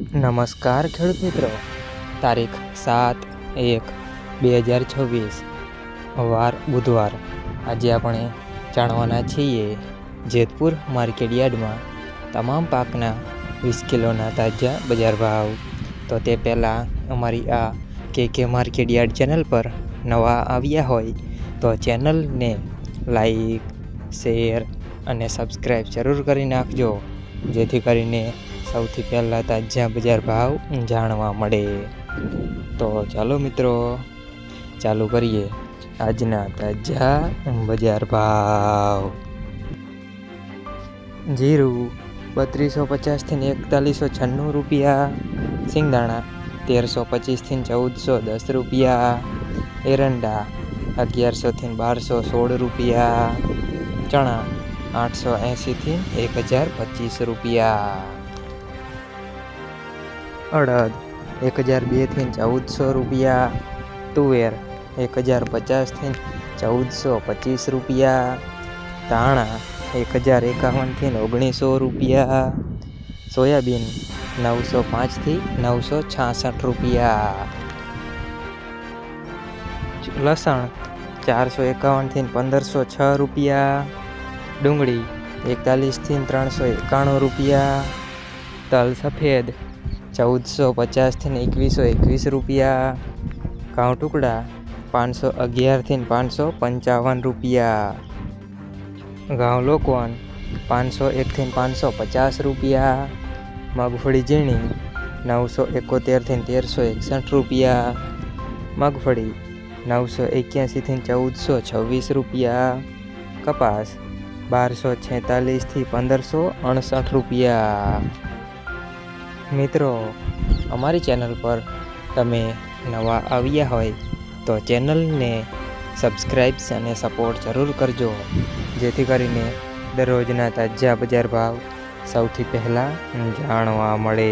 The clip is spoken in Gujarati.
નમસ્કાર ખેડૂત મિત્રો, તારીખ 7/1/2026 વાર બુધવાર. આજે આપણે જાણવાના છીએ જેતપુર માર્કેટયાર્ડમાં તમામ પાકના 20 કિલોના તાજા બજાર ભાવ. તો તે પહેલાં અમારી આ કે માર્કેટયાર્ડ ચેનલ પર નવા આવ્યા હોય તો ચેનલને લાઈક, શેર અને સબસ્ક્રાઈબ જરૂર કરી નાખજો, જેથી કરીને સૌથી પહેલાં તાજા બજાર ભાવ જાણવા મળે. તો ચાલો મિત્રો, ચાલુ કરીએ આજના તાજા બજાર ભાવ. જીરું 3250 થી 4196 રૂપિયા, સિંગદાણા 1325 થી 1410 રૂપિયા, એરંડા 1100 થી 1216 રૂપિયા, ચણા 880 થી 1025 રૂપિયા, અડદ 1002 થી 1400 રૂપિયા, તુવેર 1050 થી 1425 રૂપિયા, ધાણા 1051 થી 1900 રૂપિયા, સોયાબીન 905 થી 966 રૂપિયા, લસણ 451 થી 1506 રૂપિયા, ડુંગળી 41 થી 391 રૂપિયા, તલ સફેદ 1450 થી 2121 રૂપિયા, ઘઉં ટુકડા 511 થી 555 રૂપિયા, ઘઉં લોકવન 501 થી 550 રૂપિયા, મગફળી ઝીણી 971 થી 1361 રૂપિયા, મગફળી 981 થી 1426 રૂપિયા, કપાસ 1246 થી 1568 રૂપિયા. મિત્રો, અમારી ચેનલ પર તમે નવા આવ્યા હોય તો ચેનલને સબસ્ક્રાઈબ અને સપોર્ટ જરૂર કરજો, જેથી કરીને દરરોજના તાજા બજાર ભાવ સૌથી પહેલાં જાણવા મળે.